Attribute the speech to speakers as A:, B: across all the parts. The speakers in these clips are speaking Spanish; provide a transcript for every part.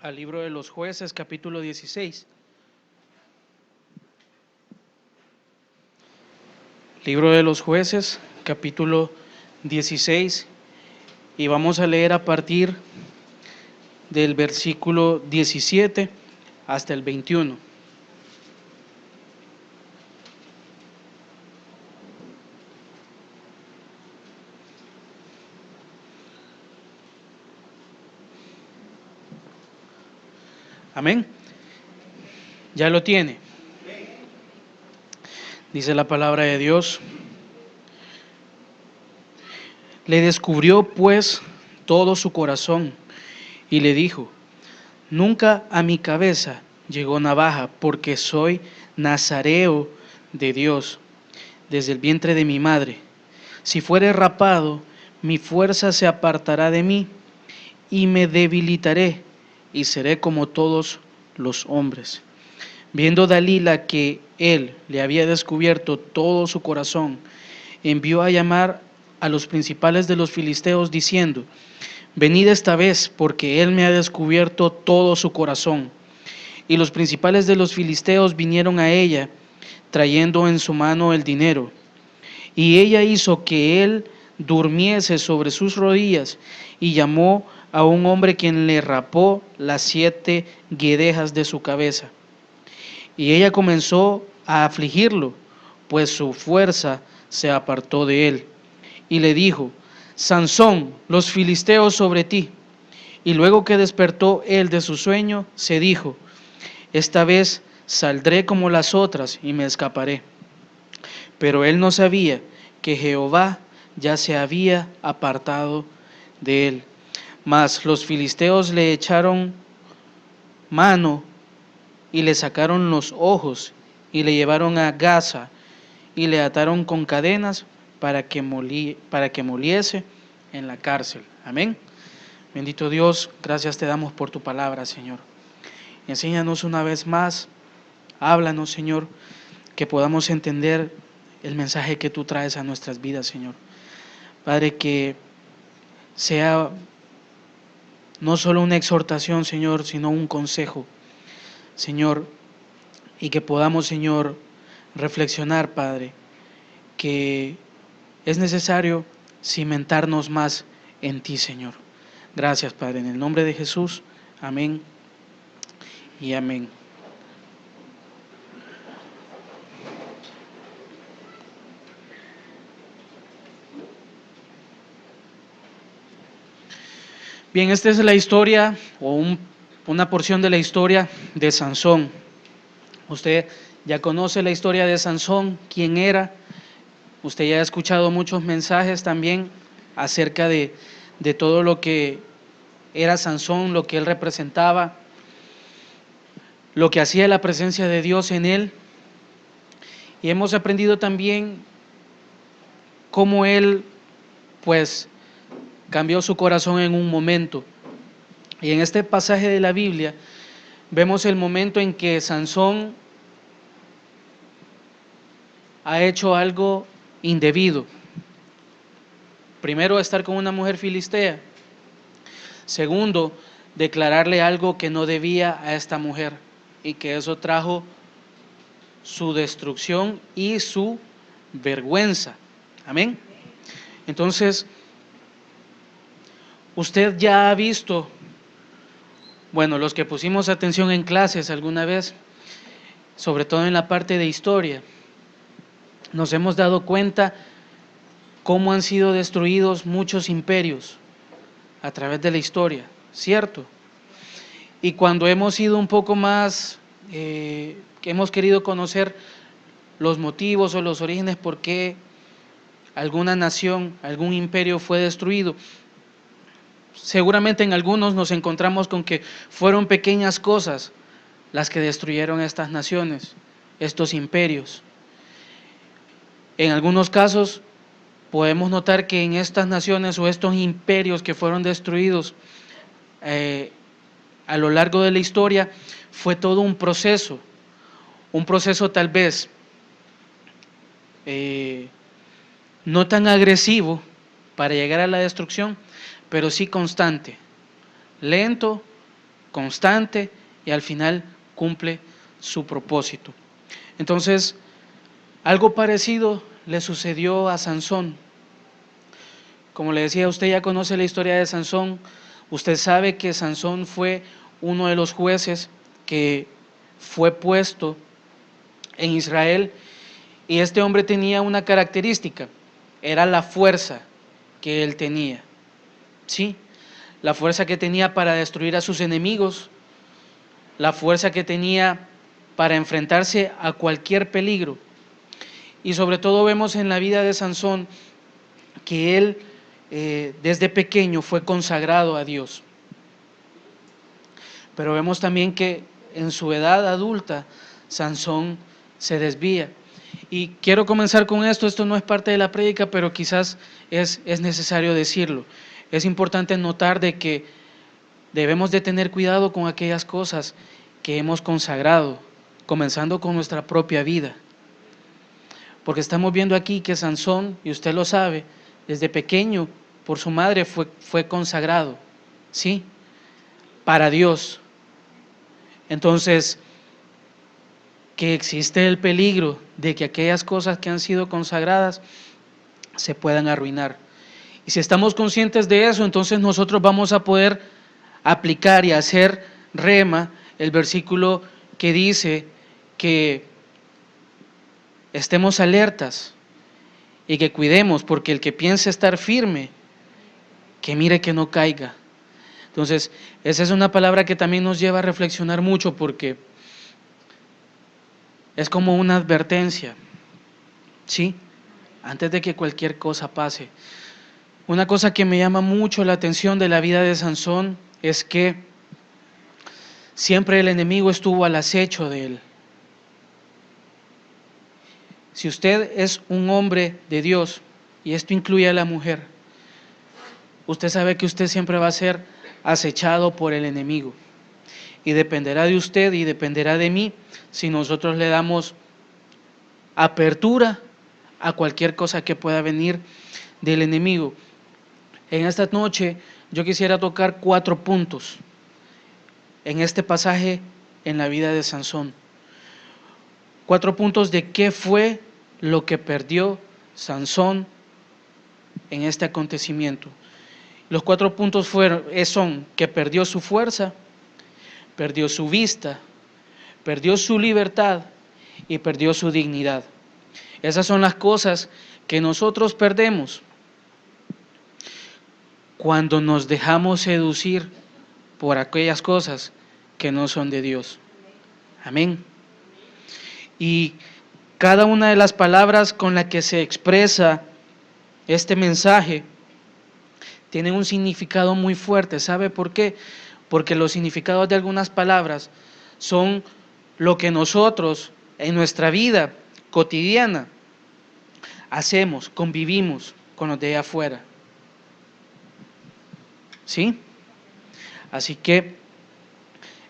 A: al libro de los Jueces, capítulo 16. Libro de los Jueces, capítulo 16, y vamos a leer a partir del versículo 17 hasta el 21. Amén. ¿Ya lo tiene? Dice la palabra de Dios. Le descubrió pues todo su corazón y le dijo: nunca a mi cabeza llegó navaja, porque soy nazareo de Dios desde el vientre de mi madre. Si fuere rapado, mi fuerza se apartará de mí y me debilitaré y seré como todos los hombres. Viendo Dalila que él le había descubierto todo su corazón, envió a llamar a los principales de los filisteos diciendo: venid esta vez, porque él me ha descubierto todo su corazón. Y los principales de los filisteos vinieron a ella, trayendo en su mano el dinero. Y ella hizo que él durmiese sobre sus rodillas, y llamó a un hombre quien le rapó las 7 guedejas de su cabeza. Y ella comenzó a afligirlo, pues su fuerza se apartó de él. Y le dijo: Sansón, los filisteos sobre ti. Y luego que despertó él de su sueño, se dijo: esta vez saldré como las otras y me escaparé. Pero él no sabía que Jehová ya se había apartado de él. Mas los filisteos le echaron mano y le sacaron los ojos y le llevaron a Gaza y le ataron con cadenas para que moliese en la cárcel. Amén. Bendito Dios, gracias te damos por tu palabra, Señor. Enséñanos una vez más, háblanos, Señor, que podamos entender el mensaje que tú traes a nuestras vidas, Señor. Padre, que sea no solo una exhortación, Señor, sino un consejo, Señor, y que podamos, Señor, reflexionar, Padre, que es necesario cimentarnos más en ti, Señor. Gracias, Padre, en el nombre de Jesús. Amén y amén. Bien, esta es la historia o una porción de la historia de Sansón. Usted ya conoce la historia de Sansón, quién era. Usted ya ha escuchado muchos mensajes también acerca de todo lo que era Sansón, lo que él representaba, lo que hacía la presencia de Dios en él. Y hemos aprendido también cómo él, pues, cambió su corazón en un momento. Y en este pasaje de la Biblia vemos el momento en que Sansón ha hecho algo indebido. Primero, estar con una mujer filistea. Segundo, declararle algo que no debía a esta mujer, y que eso trajo su destrucción y su vergüenza. Amén. Entonces, usted ya ha visto, bueno, los que pusimos atención en clases alguna vez, sobre todo en la parte de historia, nos hemos dado cuenta cómo han sido destruidos muchos imperios a través de la historia, ¿cierto? Y cuando hemos ido un poco más, que hemos querido conocer los motivos o los orígenes por qué alguna nación, algún imperio fue destruido, seguramente en algunos nos encontramos con que fueron pequeñas cosas las que destruyeron estas naciones, estos imperios. En algunos casos podemos notar que en estas naciones o estos imperios que fueron destruidos a lo largo de la historia, fue todo un proceso tal vez no tan agresivo para llegar a la destrucción, pero sí constante, lento, constante y al final cumple su propósito. Entonces, algo parecido le sucedió a Sansón. Como le decía, usted ya conoce la historia de Sansón. Usted sabe que Sansón fue uno de los jueces que fue puesto en Israel, y este hombre tenía una característica, era la fuerza que él tenía, ¿sí? La fuerza que tenía para destruir a sus enemigos, la fuerza que tenía para enfrentarse a cualquier peligro. Y sobre todo vemos en la vida de Sansón que él desde pequeño fue consagrado a Dios. Pero vemos también que en su edad adulta Sansón se desvía. Y quiero comenzar con esto no es parte de la prédica, pero quizás es necesario decirlo. Es importante notar de que debemos de tener cuidado con aquellas cosas que hemos consagrado, comenzando con nuestra propia vida. Porque estamos viendo aquí que Sansón, y usted lo sabe, desde pequeño por su madre fue consagrado, ¿sí? Para Dios. Entonces, que existe el peligro de que aquellas cosas que han sido consagradas se puedan arruinar. Y si estamos conscientes de eso, entonces nosotros vamos a poder aplicar y hacer rema el versículo que dice que estemos alertas y que cuidemos, porque el que piense estar firme, que mire que no caiga. Entonces, esa es una palabra que también nos lleva a reflexionar mucho, porque es como una advertencia, ¿sí? Antes de que cualquier cosa pase. Una cosa que me llama mucho la atención de la vida de Sansón es que siempre el enemigo estuvo al acecho de él. Si usted es un hombre de Dios, y esto incluye a la mujer, usted sabe que usted siempre va a ser acechado por el enemigo. Y dependerá de usted y dependerá de mí si nosotros le damos apertura a cualquier cosa que pueda venir del enemigo. En esta noche yo quisiera tocar 4 puntos en este pasaje en la vida de Sansón. 4 puntos de qué fue lo que perdió Sansón en este acontecimiento. Los 4 puntos son que perdió su fuerza, perdió su vista, perdió su libertad y perdió su dignidad. Esas son las cosas que nosotros perdemos cuando nos dejamos seducir por aquellas cosas que no son de Dios. Amén. Y cada una de las palabras con las que se expresa este mensaje tiene un significado muy fuerte. ¿Sabe por qué? Porque los significados de algunas palabras son lo que nosotros en nuestra vida cotidiana hacemos, convivimos con los de allá afuera. ¿Sí? Así que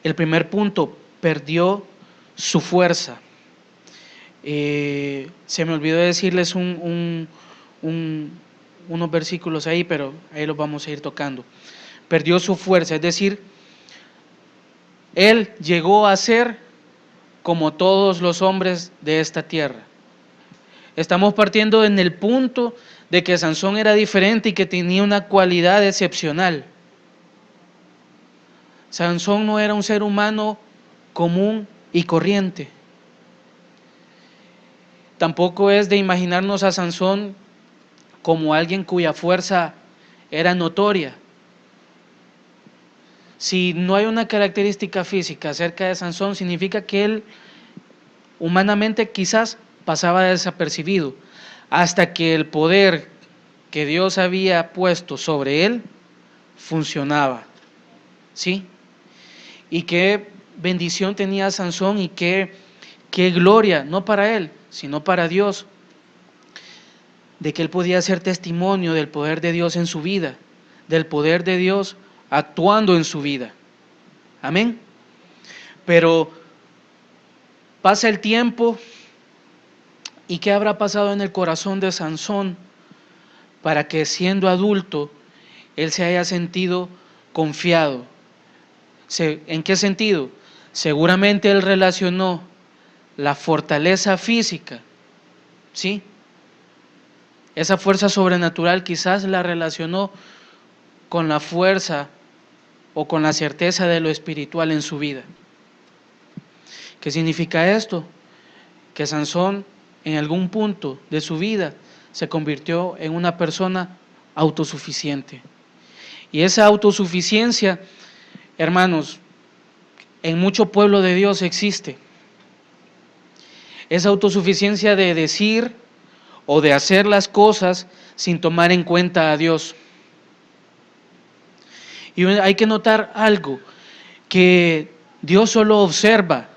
A: el primer punto, perdió su fuerza. Se me olvidó decirles unos versículos ahí, pero ahí los vamos a ir tocando. Perdió su fuerza, es decir, él llegó a ser como todos los hombres de esta tierra. Estamos partiendo en el punto de que Sansón era diferente y que tenía una cualidad excepcional. Sansón no era un ser humano común y corriente. Tampoco es de imaginarnos a Sansón como alguien cuya fuerza era notoria. Si no hay una característica física acerca de Sansón, significa que él humanamente quizás pasaba desapercibido, hasta que el poder que Dios había puesto sobre él funcionaba. ¿Sí? Y qué bendición tenía Sansón y qué gloria, no para él, sino para Dios, de que él podía ser testimonio del poder de Dios en su vida, del poder de Dios actuando en su vida. Amén. Pero pasa el tiempo, ¿y qué habrá pasado en el corazón de Sansón para que siendo adulto él se haya sentido confiado, ¿En qué sentido? Seguramente él relacionó la fortaleza física, ¿sí? Esa fuerza sobrenatural quizás la relacionó con la fuerza o con la certeza de lo espiritual en su vida. ¿Qué significa esto? Que Sansón en algún punto de su vida se convirtió en una persona autosuficiente. Y esa autosuficiencia, hermanos, en mucho pueblo de Dios existe. Esa autosuficiencia de decir o de hacer las cosas sin tomar en cuenta a Dios. Y hay que notar algo, que Dios solo observa.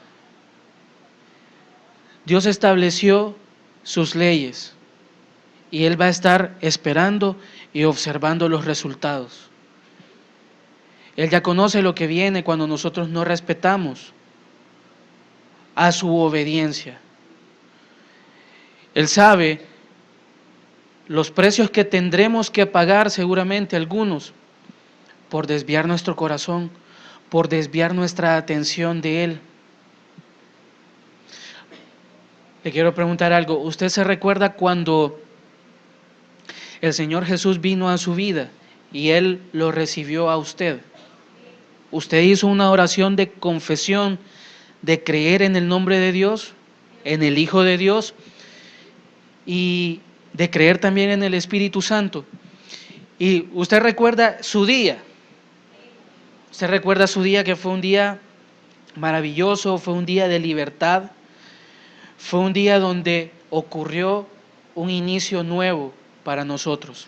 A: Dios estableció sus leyes y Él va a estar esperando y observando los resultados. Él ya conoce lo que viene cuando nosotros no respetamos a su obediencia. Él sabe los precios que tendremos que pagar seguramente algunos por desviar nuestro corazón, por desviar nuestra atención de Él. Le quiero preguntar algo. ¿Usted se recuerda cuando el Señor Jesús vino a su vida y Él lo recibió a usted? Usted hizo una oración de confesión, de creer en el nombre de Dios, en el Hijo de Dios y de creer también en el Espíritu Santo. Y usted recuerda su día. Usted recuerda su día, que fue un día maravilloso, fue un día de libertad, fue un día donde ocurrió un inicio nuevo para nosotros.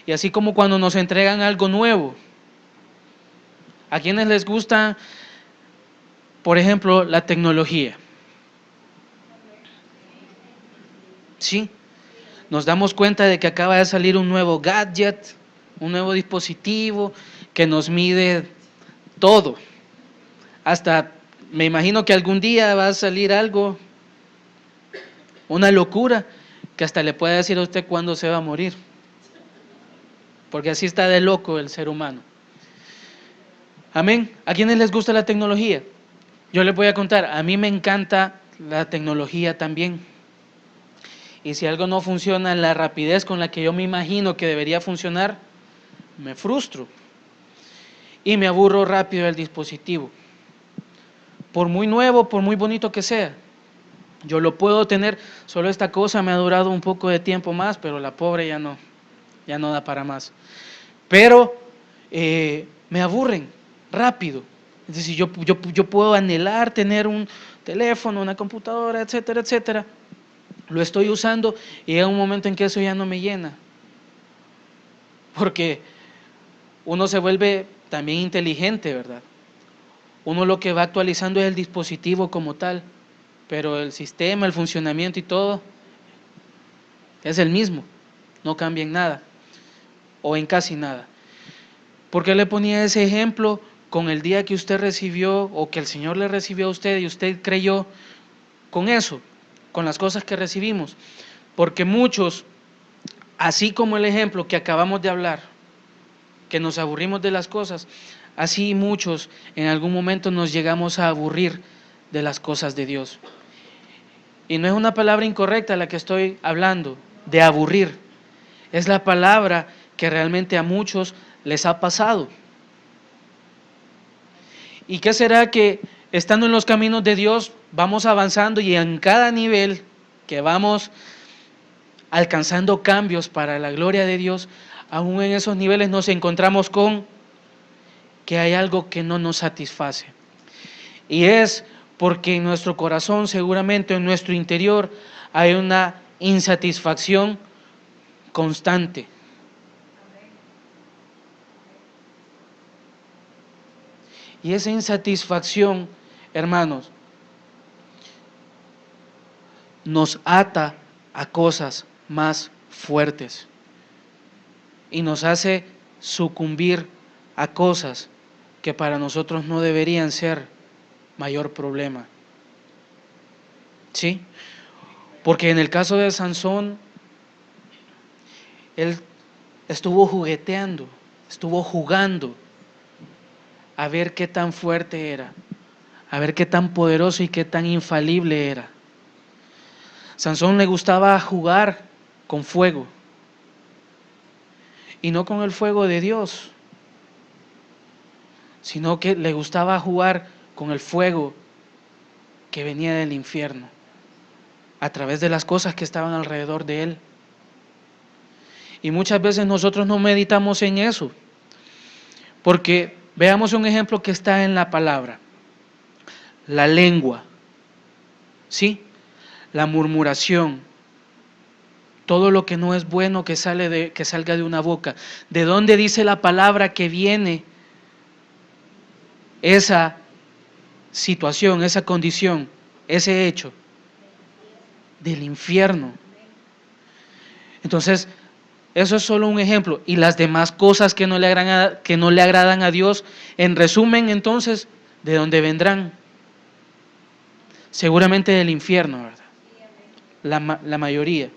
A: Y así como cuando nos entregan algo nuevo, ¿a quienes les gusta, por ejemplo, la tecnología? Sí, nos damos cuenta de que acaba de salir un nuevo gadget, un nuevo dispositivo que nos mide todo. Hasta me imagino que algún día va a salir algo, una locura, que hasta le puede decir a usted cuándo se va a morir. Porque así está de loco el ser humano. Amén. ¿A quiénes les gusta la tecnología? Yo les voy a contar, a mí me encanta la tecnología también. Y si algo no funciona en la rapidez con la que yo me imagino que debería funcionar, me frustro y me aburro rápido del dispositivo. Por muy nuevo, por muy bonito que sea, yo lo puedo tener. Solo esta cosa me ha durado un poco de tiempo más, pero la pobre ya no da para más. Pero me aburren rápido. Es decir, yo puedo anhelar tener un teléfono, una computadora, etcétera, etcétera. Lo estoy usando y llega un momento en que eso ya no me llena. Porque uno se vuelve también inteligente, ¿verdad? Uno lo que va actualizando es el dispositivo como tal, pero el sistema, el funcionamiento y todo es el mismo, no cambia en nada o en casi nada. ¿Por qué le ponía ese ejemplo con el día que usted recibió o que el Señor le recibió a usted y usted creyó con eso, con las cosas que recibimos? Porque muchos, así como el ejemplo que acabamos de hablar, que nos aburrimos de las cosas, así muchos en algún momento nos llegamos a aburrir de las cosas de Dios. Y no es una palabra incorrecta la que estoy hablando, de aburrir. Es la palabra que realmente a muchos les ha pasado. ¿Y qué será? Que estando en los caminos de Dios vamos avanzando y en cada nivel que vamos alcanzando cambios para la gloria de Dios, aún en esos niveles nos encontramos con que hay algo que no nos satisface. Y es porque en nuestro corazón, seguramente en nuestro interior, hay una insatisfacción constante. Y esa insatisfacción, hermanos, nos ata a cosas más fuertes y nos hace sucumbir a cosas que para nosotros no deberían ser mayor problema. ¿Sí? Porque en el caso de Sansón, él estuvo jugueteando, estuvo jugando a ver qué tan fuerte era, a ver qué tan poderoso y qué tan infalible era. Sansón le gustaba jugar con fuego, y no con el fuego de Dios, sino que le gustaba jugar con el fuego que venía del infierno, a través de las cosas que estaban alrededor de él. Y muchas veces nosotros no meditamos en eso, porque veamos un ejemplo que está en la palabra: la lengua, ¿sí? La murmuración, todo lo que no es bueno que salga de una boca. ¿De dónde dice la palabra que viene esa situación, esa condición, ese hecho? Del infierno. Entonces, eso es solo un ejemplo. Y las demás cosas que no le agradan a Dios, en resumen, entonces, ¿de dónde vendrán? Seguramente del infierno, ¿verdad? La mayoría.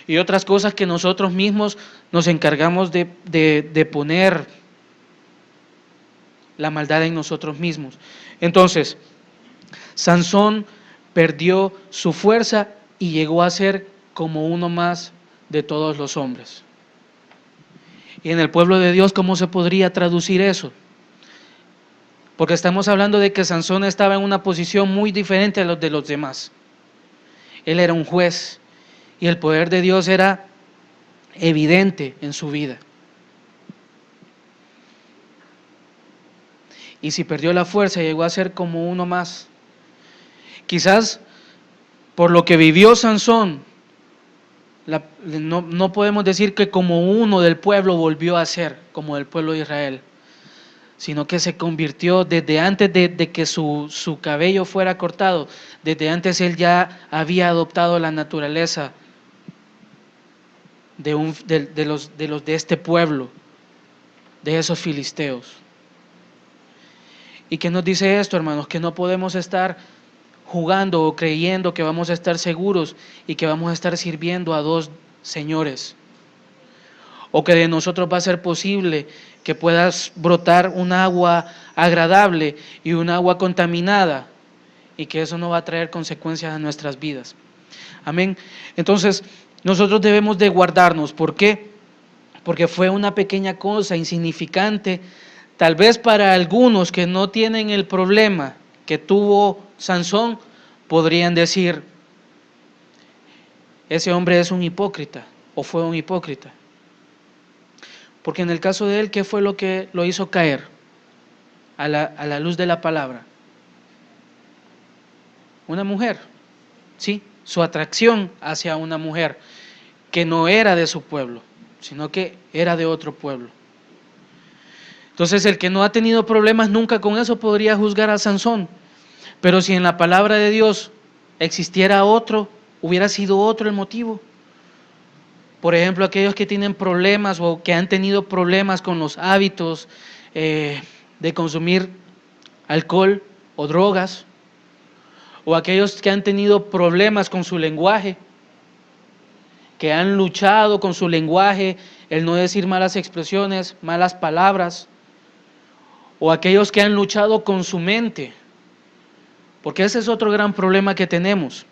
A: Y otras cosas que nosotros mismos nos encargamos de poner la maldad en nosotros mismos. Entonces, Sansón perdió su fuerza y llegó a ser como uno más de todos los hombres. Y en el pueblo de Dios, ¿cómo se podría traducir eso? Porque estamos hablando de que Sansón estaba en una posición muy diferente a los de los demás. Él era un juez y el poder de Dios era evidente en su vida. Y si perdió la fuerza, llegó a ser como uno más. Quizás por lo que vivió Sansón, no podemos decir que como uno del pueblo volvió a ser, como del pueblo de Israel, sino que se convirtió desde antes de que su cabello fuera cortado, desde antes él ya había adoptado la naturaleza de este pueblo, de esos filisteos. ¿Y qué nos dice esto, hermanos? Que no podemos estar jugando o creyendo que vamos a estar seguros y que vamos a estar sirviendo a dos señores, o que de nosotros va a ser posible que puedas brotar un agua agradable y un agua contaminada, y que eso no va a traer consecuencias a nuestras vidas. Amén. Entonces, nosotros debemos de guardarnos. ¿Por qué? Porque fue una pequeña cosa insignificante, tal vez para algunos que no tienen el problema que tuvo Sansón, podrían decir: ese hombre es un hipócrita, o fue un hipócrita. Porque en el caso de él, ¿qué fue lo que lo hizo caer a la luz de la palabra? Una mujer, ¿sí? Su atracción hacia una mujer que no era de su pueblo, sino que era de otro pueblo. Entonces, el que no ha tenido problemas nunca con eso podría juzgar a Sansón. Pero si en la palabra de Dios existiera otro, hubiera sido otro el motivo. Por ejemplo, aquellos que tienen problemas o que han tenido problemas con los hábitos de consumir alcohol o drogas, o aquellos que han tenido problemas con su lenguaje, que han luchado con su lenguaje, el no decir malas expresiones, malas palabras, o aquellos que han luchado con su mente, porque ese es otro gran problema que tenemos.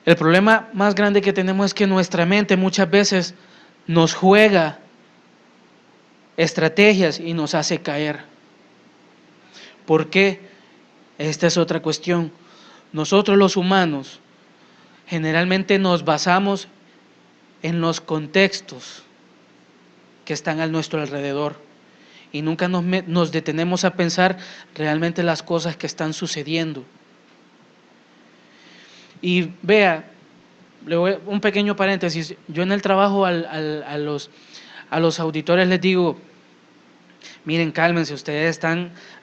A: El problema más grande que tenemos es que nuestra mente muchas veces nos juega estrategias y nos hace caer. ¿Por qué? Esta es otra cuestión. Nosotros los humanos generalmente nos basamos en los contextos que están a nuestro alrededor y nunca nos detenemos a pensar realmente las cosas que están sucediendo. Y vea, un pequeño paréntesis, yo en el trabajo a los auditores les digo: miren, cálmense, ustedes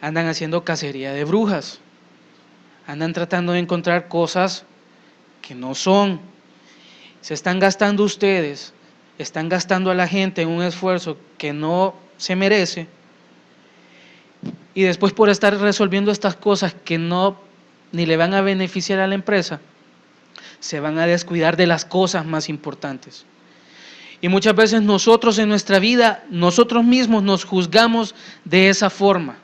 A: andan haciendo cacería de brujas, andan tratando de encontrar cosas que no son, se están gastando ustedes, están gastando a la gente en un esfuerzo que no se merece, y después por estar resolviendo estas cosas que no ni le van a beneficiar a la empresa, se van a descuidar de las cosas más importantes. Y muchas veces nosotros en nuestra vida, nosotros mismos nos juzgamos de esa forma.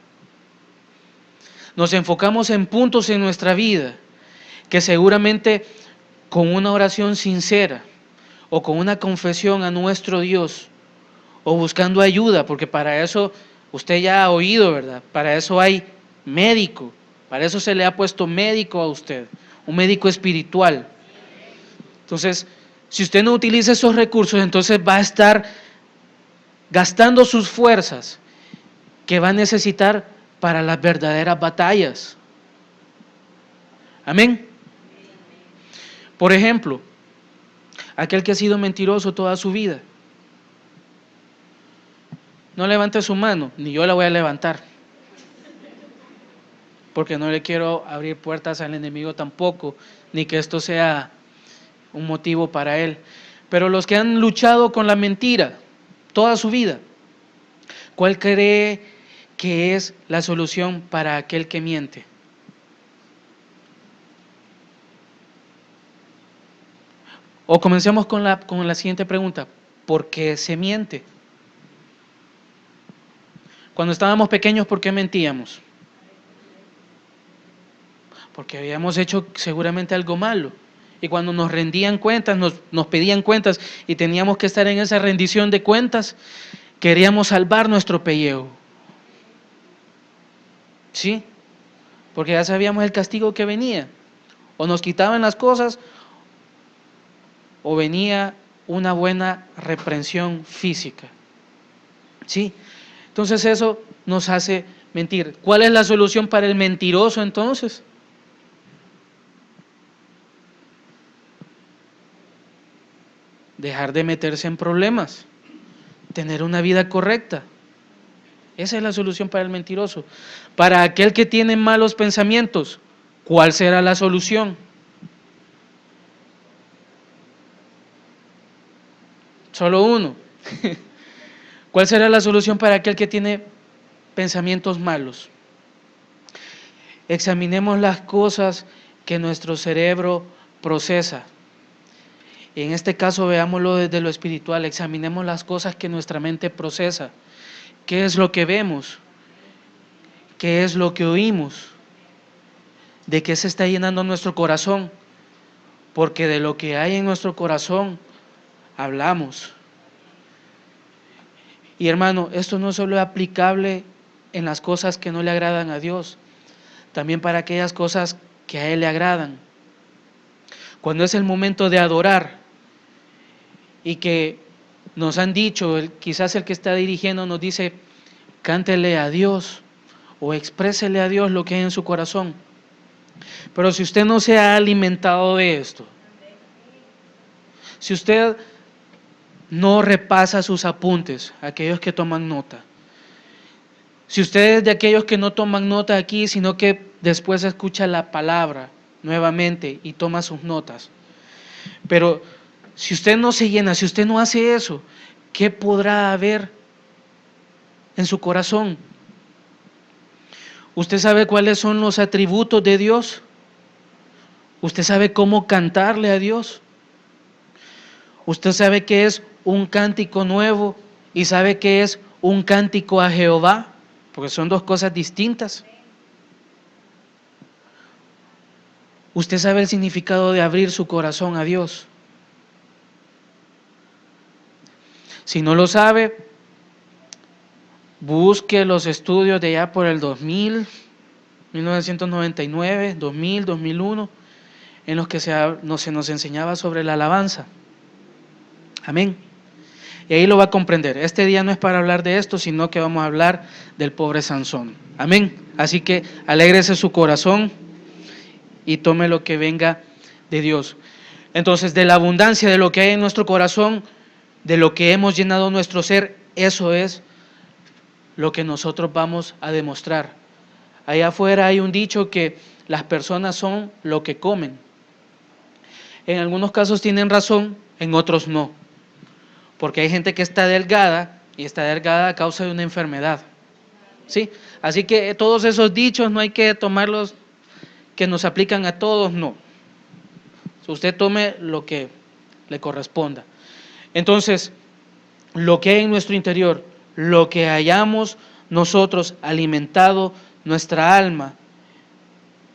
A: Nos enfocamos en puntos en nuestra vida que seguramente con una oración sincera o con una confesión a nuestro Dios o buscando ayuda, porque para eso usted ya ha oído, ¿verdad? Para eso hay médico, para eso se le ha puesto médico a usted, un médico espiritual. Entonces, si usted no utiliza esos recursos, entonces va a estar gastando sus fuerzas que va a necesitar para las verdaderas batallas. Amén. Por ejemplo, aquel que ha sido mentiroso toda su vida. No levante su mano, ni yo la voy a levantar. Porque no le quiero abrir puertas al enemigo tampoco, ni que esto sea un motivo para él. Pero los que han luchado con la mentira toda su vida, ¿cuál cree que es la solución para aquel que miente? O comencemos con la siguiente pregunta. ¿Por qué se miente? Cuando estábamos pequeños, ¿por qué mentíamos? Porque habíamos hecho seguramente algo malo. Y cuando nos rendían cuentas, nos pedían cuentas y teníamos que estar en esa rendición de cuentas, queríamos salvar nuestro pellejo. ¿Sí? Porque ya sabíamos el castigo que venía. O nos quitaban las cosas o venía una buena reprensión física. ¿Sí? Entonces eso nos hace mentir. ¿Cuál es la solución para el mentiroso entonces? Dejar de meterse en problemas, tener una vida correcta. Esa es la solución para el mentiroso. Para aquel que tiene malos pensamientos, ¿cuál será la solución? Solo uno. ¿Cuál será la solución para aquel que tiene pensamientos malos? Examinemos las cosas que nuestro cerebro procesa. Y en este caso veámoslo desde lo espiritual, examinemos las cosas que nuestra mente procesa. ¿Qué es lo que vemos? ¿Qué es lo que oímos? ¿De qué se está llenando nuestro corazón? Porque de lo que hay en nuestro corazón hablamos. Y hermano, esto no solo es aplicable en las cosas que no le agradan a Dios, también para aquellas cosas que a Él le agradan. Cuando es el momento de adorar y que nos han dicho, quizás el que está dirigiendo nos dice, cántele a Dios o exprésele a Dios lo que hay en su corazón. Pero si usted no se ha alimentado de esto, si usted no repasa sus apuntes, aquellos que toman nota, si usted es de aquellos que no toman nota aquí, sino que después escucha la palabra nuevamente y toma sus notas, pero si usted no se llena, si usted no hace eso, ¿qué podrá haber en su corazón? ¿Usted sabe cuáles son los atributos de Dios? ¿Usted sabe cómo cantarle a Dios? ¿Usted sabe qué es un cántico nuevo y sabe qué es un cántico a Jehová? Porque son dos cosas distintas. ¿Usted sabe el significado de abrir su corazón a Dios? Si no lo sabe, busque los estudios de allá por el 2000, 1999, 2000, 2001, en los que se nos enseñaba sobre la alabanza. Amén. Y ahí lo va a comprender. Este día no es para hablar de esto, sino que vamos a hablar del pobre Sansón. Amén. Así que alégrese su corazón y tome lo que venga de Dios. Entonces, de la abundancia de lo que hay en nuestro corazón, de lo que hemos llenado nuestro ser, eso es lo que nosotros vamos a demostrar. Allá afuera hay un dicho que las personas son lo que comen. En algunos casos tienen razón, en otros no. Porque hay gente que está delgada y está delgada a causa de una enfermedad. ¿Sí? Así que todos esos dichos no hay que tomarlos que nos aplican a todos, no. Usted tome lo que le corresponda. Entonces, lo que hay en nuestro interior, lo que hayamos nosotros alimentado nuestra alma,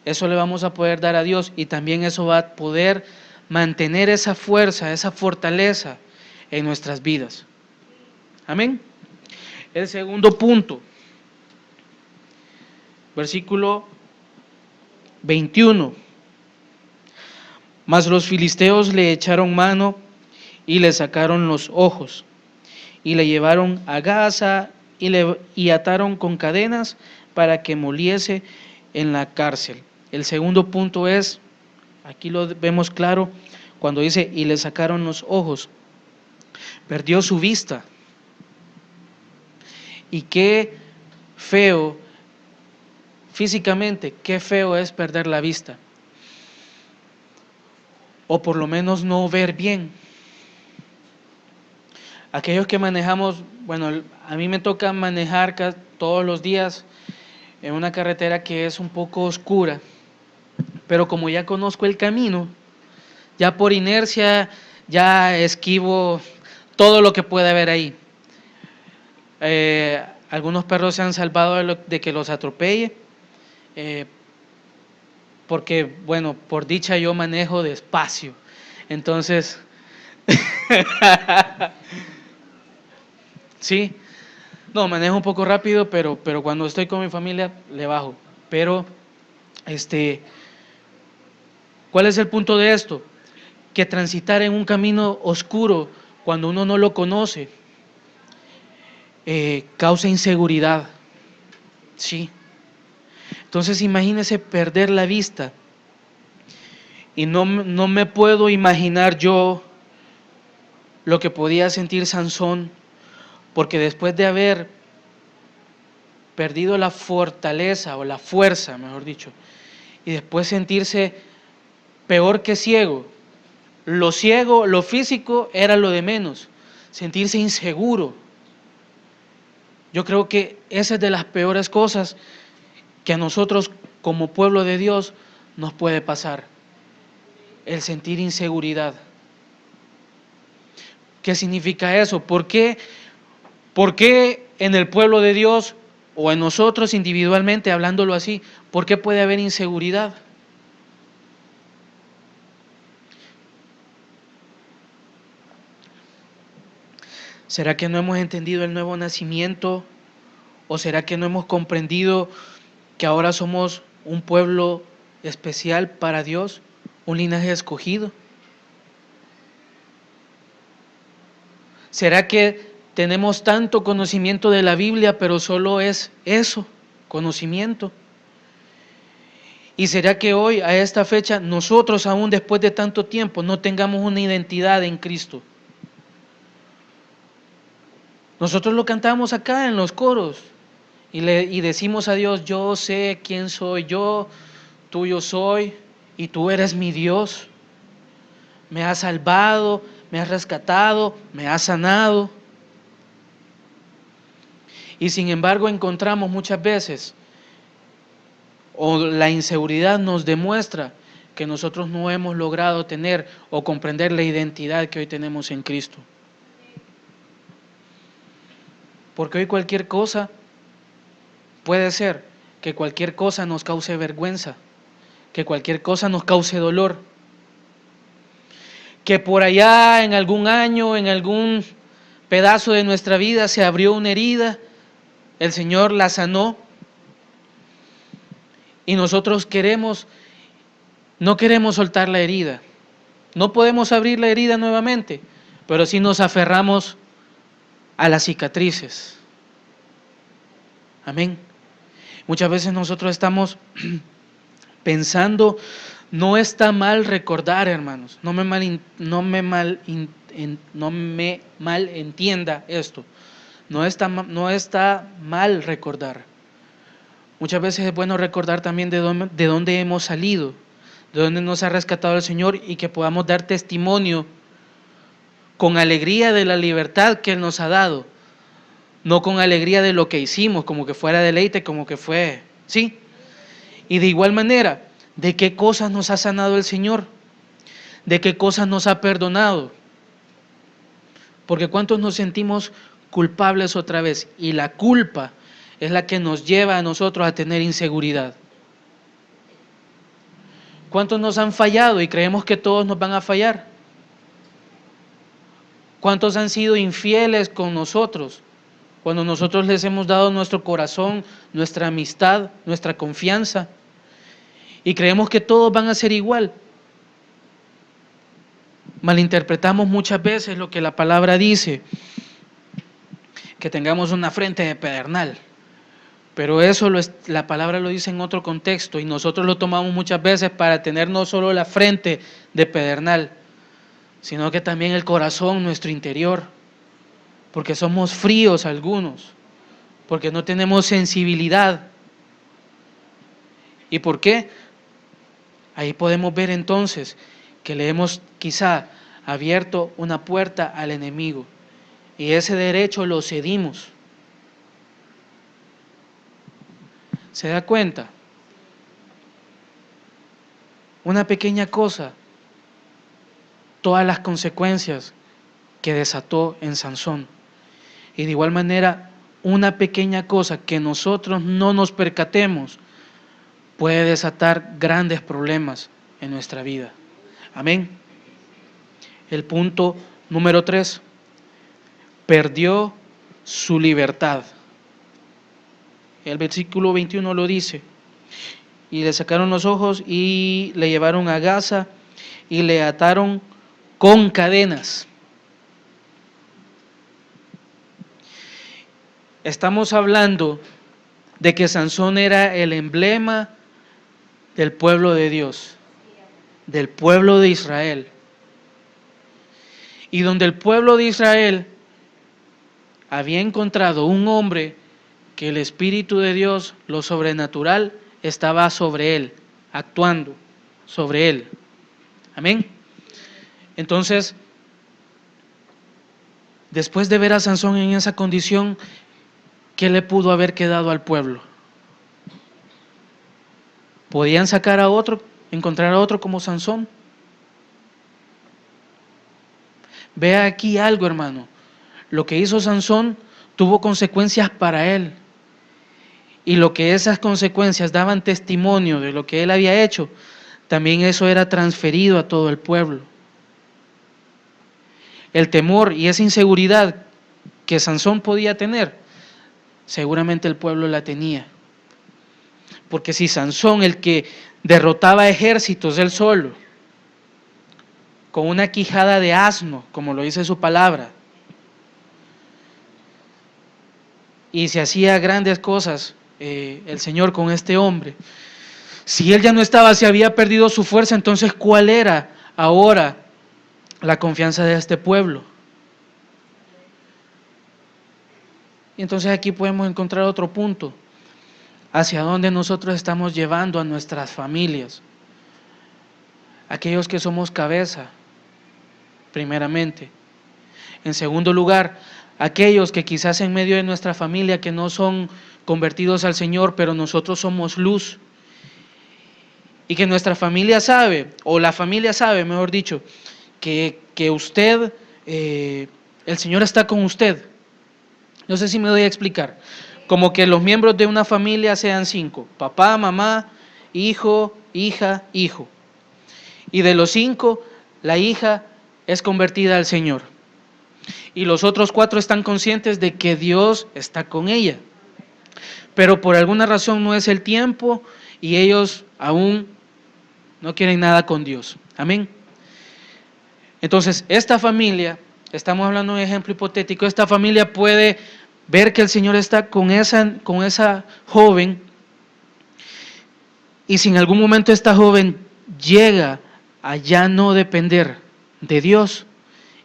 A: eso le vamos a poder dar a Dios y también eso va a poder mantener esa fuerza, esa fortaleza en nuestras vidas. Amén. El segundo punto, versículo 21. Mas los filisteos le echaron mano y le sacaron los ojos y le llevaron a Gaza y ataron con cadenas para que moliese en la cárcel. El segundo punto es, aquí lo vemos claro, cuando dice y le sacaron los ojos, perdió su vista. Y qué feo, físicamente, qué feo es perder la vista. O por lo menos no ver bien. Aquellos que manejamos, bueno, a mí me toca manejar todos los días en una carretera que es un poco oscura, pero como ya conozco el camino, ya por inercia, ya esquivo todo lo que pueda haber ahí. Algunos perros se han salvado de que los atropelle, porque, bueno, por dicha yo manejo despacio, entonces, sí, no, manejo un poco rápido, pero cuando estoy con mi familia le bajo. Pero, ¿cuál es el punto de esto? Que transitar en un camino oscuro, cuando uno no lo conoce, causa inseguridad. Sí. Entonces imagínese perder la vista. Y no me puedo imaginar yo lo que podía sentir Sansón, porque después de haber perdido la fortaleza o la fuerza, mejor dicho, y después sentirse peor que ciego, lo ciego, lo físico era lo de menos, sentirse inseguro. Yo creo que esa es de las peores cosas que a nosotros como pueblo de Dios nos puede pasar, el sentir inseguridad. ¿Qué significa eso? ¿Por qué en el pueblo de Dios o en nosotros individualmente, hablándolo así, por qué puede haber inseguridad? ¿Será que no hemos entendido el nuevo nacimiento? ¿O será que no hemos comprendido que ahora somos un pueblo especial para Dios, un linaje escogido? ¿Será que tenemos tanto conocimiento de la Biblia, pero solo es eso, conocimiento? ¿Y será que hoy, a esta fecha, nosotros aún después de tanto tiempo no tengamos una identidad en Cristo? Nosotros lo cantamos acá en los coros y decimos a Dios, yo sé quién soy yo, tuyo soy y tú eres mi Dios. Me has salvado, me has rescatado, me has sanado. Y sin embargo encontramos muchas veces, o la inseguridad nos demuestra que nosotros no hemos logrado tener o comprender la identidad que hoy tenemos en Cristo. Porque hoy cualquier cosa puede ser que cualquier cosa nos cause vergüenza, que cualquier cosa nos cause dolor, que por allá en algún año, en algún pedazo de nuestra vida se abrió una herida, el Señor la sanó y nosotros no queremos soltar la herida. No podemos abrir la herida nuevamente, pero sí nos aferramos a las cicatrices. Amén. Muchas veces nosotros estamos pensando, no está mal recordar, hermanos, no me malentienda esto, no está mal recordar. Muchas veces es bueno recordar también de dónde hemos salido, de dónde nos ha rescatado el Señor y que podamos dar testimonio con alegría de la libertad que Él nos ha dado, no con alegría de lo que hicimos, como que fuera deleite, como que fue, ¿sí? Y de igual manera, ¿de qué cosas nos ha sanado el Señor? ¿De qué cosas nos ha perdonado? Porque ¿cuántos nos sentimos culpables otra vez? Y la culpa es la que nos lleva a nosotros a tener inseguridad. ¿Cuántos nos han fallado y creemos que todos nos van a fallar? ¿Cuántos han sido infieles con nosotros cuando nosotros les hemos dado nuestro corazón, nuestra amistad, nuestra confianza? Y creemos que todos van a ser igual. Malinterpretamos muchas veces lo que la palabra dice, que tengamos una frente de pedernal. Pero eso la palabra lo dice en otro contexto y nosotros lo tomamos muchas veces para tener no solo la frente de pedernal, sino que también el corazón, nuestro interior, porque somos fríos algunos, porque no tenemos sensibilidad. ¿Y por qué? Ahí podemos ver entonces que le hemos quizá abierto una puerta al enemigo y ese derecho lo cedimos. ¿Se da cuenta? Una pequeña cosa, todas las consecuencias que desató en Sansón. Y de igual manera, una pequeña cosa que nosotros no nos percatemos puede desatar grandes problemas en nuestra vida. Amén. El punto número 3, perdió su libertad. El versículo 21 lo dice, y le sacaron los ojos y le llevaron a Gaza y le ataron con cadenas. Estamos hablando de que Sansón era el emblema del pueblo de Dios, del pueblo de Israel. Y donde el pueblo de Israel había encontrado un hombre que el Espíritu de Dios, lo sobrenatural, estaba sobre él, actuando sobre él. Amén. Entonces, después de ver a Sansón en esa condición, ¿qué le pudo haber quedado al pueblo? ¿Podían sacar a otro, encontrar a otro como Sansón? Vea aquí algo, hermano. Lo que hizo Sansón tuvo consecuencias para él. Y lo que esas consecuencias daban testimonio de lo que él había hecho, también eso era transferido a todo el pueblo. El temor y esa inseguridad que Sansón podía tener, seguramente el pueblo la tenía. Porque si Sansón, el que derrotaba ejércitos él solo, con una quijada de asno, como lo dice su palabra, y se hacía grandes cosas el Señor con este hombre, si él ya no estaba, si había perdido su fuerza, entonces ¿cuál era ahora la confianza de este pueblo? Y entonces aquí podemos encontrar otro punto, hacia dónde nosotros estamos llevando a nuestras familias, aquellos que somos cabeza, primeramente. En segundo lugar, aquellos que quizás en medio de nuestra familia que no son convertidos al Señor, pero nosotros somos luz. Y que nuestra familia sabe, o la familia sabe, mejor dicho, que usted, el Señor está con usted. No sé si me doy a explicar. Como que los miembros de una familia sean 5, papá, mamá, hijo, hija, hijo. Y de los 5, la hija es convertida al Señor. Y los otros 4 están conscientes de que Dios está con ella. Pero por alguna razón no es el tiempo y ellos aún no quieren nada con Dios. Amén. Entonces, esta familia, estamos hablando de un ejemplo hipotético, esta familia puede ver que el Señor está con esa joven, y si en algún momento esta joven llega a ya no depender de Dios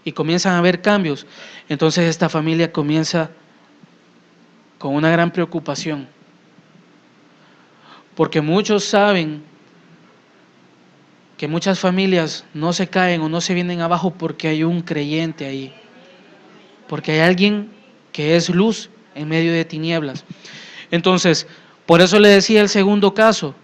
A: y comienzan a haber cambios, entonces esta familia comienza con una gran preocupación, porque muchos saben que muchas familias no se caen o no se vienen abajo porque hay un creyente ahí, porque hay alguien que es luz en medio de tinieblas. Entonces, por eso le decía el segundo caso,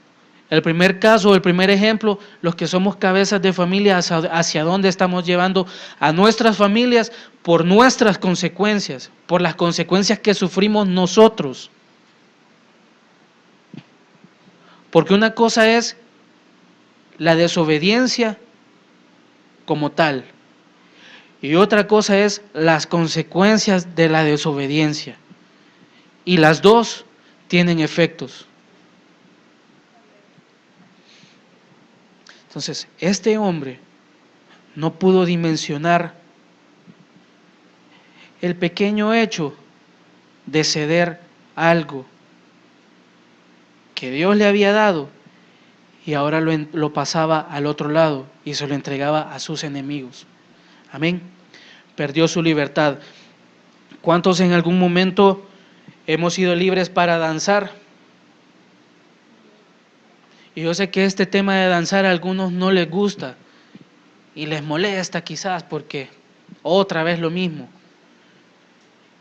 A: El primer caso, el primer ejemplo, los que somos cabezas de familia, hacia dónde estamos llevando a nuestras familias por nuestras consecuencias, por las consecuencias que sufrimos nosotros. Porque una cosa es la desobediencia como tal, y otra cosa es las consecuencias de la desobediencia. Y las dos tienen efectos. Entonces, este hombre no pudo dimensionar el pequeño hecho de ceder algo que Dios le había dado y ahora lo pasaba al otro lado y se lo entregaba a sus enemigos. Amén. Perdió su libertad. ¿Cuántos en algún momento hemos sido libres para danzar? Y yo sé que este tema de danzar a algunos no les gusta y les molesta quizás porque otra vez lo mismo.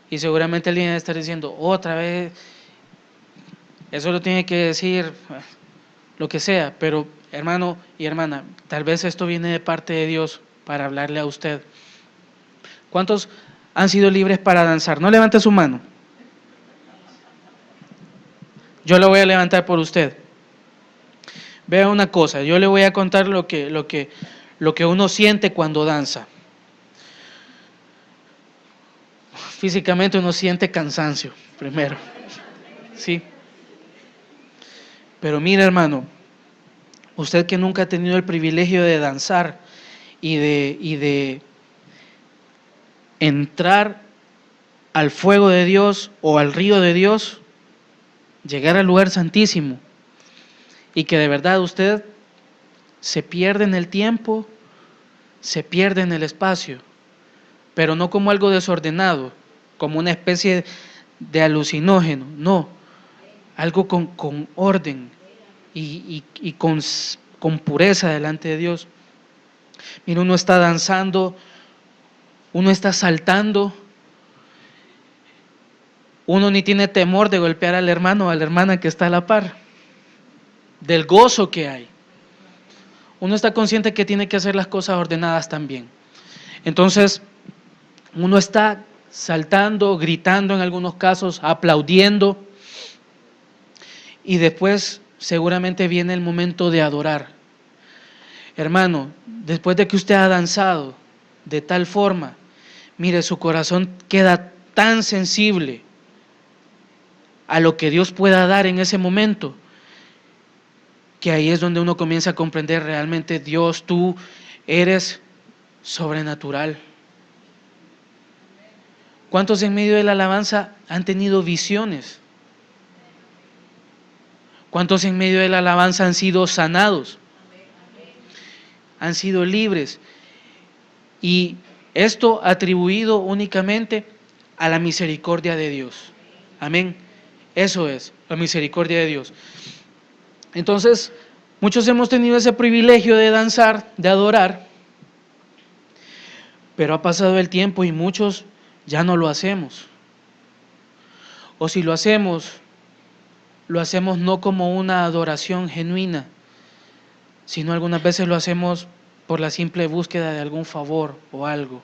A: Y seguramente alguien debe estar diciendo, otra vez, eso lo tiene que decir lo que sea, pero hermano y hermana, tal vez esto viene de parte de Dios para hablarle a usted. ¿Cuántos han sido libres para danzar? No levante su mano. Yo la voy a levantar por usted. Vea una cosa, yo le voy a contar lo que uno siente cuando danza. Físicamente uno siente cansancio, primero. Sí. Pero mira, hermano, usted que nunca ha tenido el privilegio de danzar y de entrar al fuego de Dios o al río de Dios, llegar al lugar santísimo y que de verdad usted se pierde en el tiempo, se pierde en el espacio, pero no como algo desordenado, como una especie de alucinógeno, no, algo con orden y con pureza delante de Dios. Mira, uno está danzando, uno está saltando, uno ni tiene temor de golpear al hermano o a la hermana que está a la par, del gozo que hay. Uno está consciente que tiene que hacer las cosas ordenadas también. Entonces, uno está saltando, gritando en algunos casos, aplaudiendo, y después seguramente viene el momento de adorar. Hermano, después de que usted ha danzado de tal forma, mire, su corazón queda tan sensible a lo que Dios pueda dar en ese momento, que ahí es donde uno comienza a comprender realmente, Dios, tú eres sobrenatural. ¿Cuántos en medio de la alabanza han tenido visiones? ¿Cuántos en medio de la alabanza han sido sanados? Han sido libres. Y esto atribuido únicamente a la misericordia de Dios. Amén. Eso es, la misericordia de Dios. Entonces, muchos hemos tenido ese privilegio de danzar, de adorar, pero ha pasado el tiempo y muchos ya no lo hacemos. O si lo hacemos no como una adoración genuina, sino algunas veces lo hacemos por la simple búsqueda de algún favor o algo.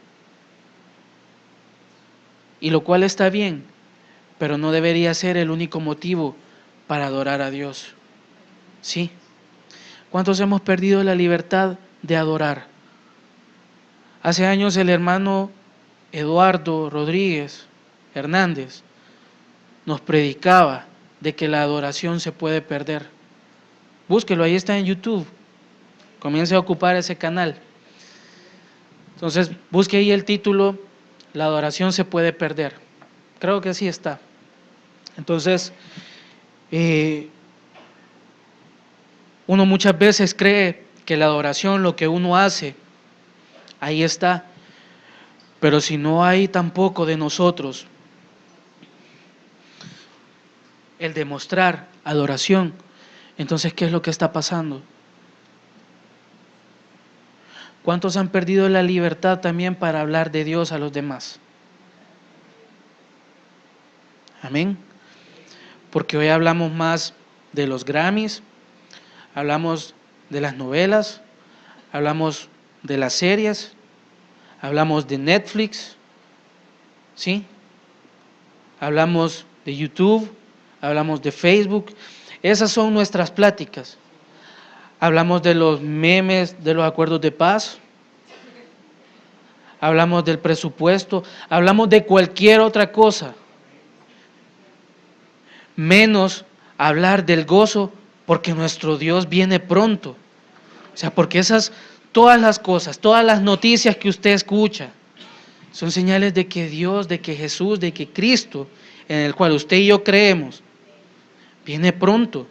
A: Y lo cual está bien, pero no debería ser el único motivo para adorar a Dios. ¿Sí? ¿Cuántos hemos perdido la libertad de adorar? Hace años el hermano Eduardo Rodríguez Hernández nos predicaba de que la adoración se puede perder. Búsquelo, ahí está en YouTube. Comience a ocupar ese canal. Entonces, busque ahí el título, La adoración se puede perder. Creo que así está. Entonces, uno muchas veces cree que la adoración, lo que uno hace, ahí está. Pero si no hay tampoco de nosotros el demostrar adoración, entonces, ¿qué es lo que está pasando? ¿Cuántos han perdido la libertad también para hablar de Dios a los demás? Amén. Porque hoy hablamos más de los Grammys, Hablamos de las novelas, hablamos de las series, hablamos de Netflix, ¿sí? Hablamos de YouTube, hablamos de Facebook. Esas son nuestras pláticas. Hablamos de los memes, de los acuerdos de paz, hablamos del presupuesto, hablamos de cualquier otra cosa, menos hablar del gozo porque nuestro Dios viene pronto. O sea, porque todas las cosas, todas las noticias que usted escucha, son señales de que Dios, de que Jesús, de que Cristo, en el cual usted y yo creemos, viene pronto.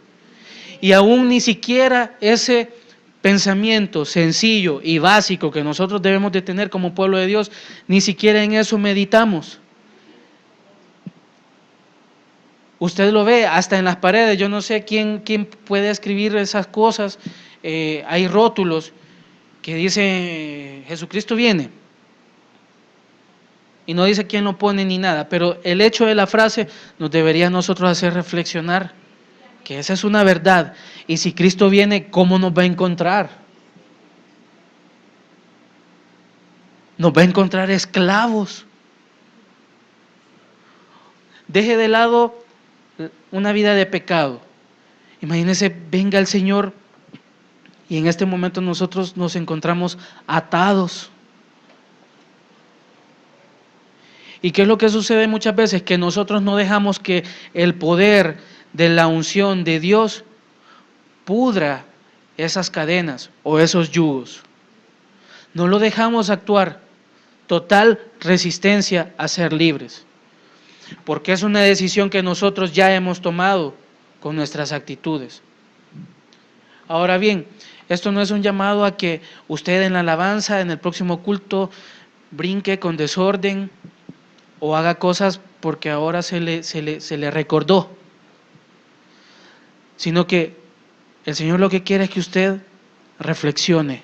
A: Y aún ni siquiera ese pensamiento sencillo y básico que nosotros debemos de tener como pueblo de Dios, ni siquiera en eso meditamos. Usted lo ve hasta en las paredes, yo no sé quién puede escribir esas cosas, hay rótulos que dicen Jesucristo viene, y no dice quién lo pone ni nada, pero el hecho de la frase nos debería a nosotros hacer reflexionar que esa es una verdad, y si Cristo viene, ¿cómo nos va a encontrar? Nos va a encontrar esclavos. Deje de lado una vida de pecado. Imagínese, venga el Señor y en este momento nosotros nos encontramos atados. ¿Y qué es lo que sucede muchas veces? Que nosotros no dejamos que el poder de la unción de Dios pudra esas cadenas o esos yugos. No lo dejamos actuar. Total resistencia a ser libres. Porque es una decisión que nosotros ya hemos tomado con nuestras actitudes. Ahora bien, esto no es un llamado a que usted en la alabanza, en el próximo culto, brinque con desorden o haga cosas porque ahora se le recordó, sino que el Señor lo que quiere es que usted reflexione.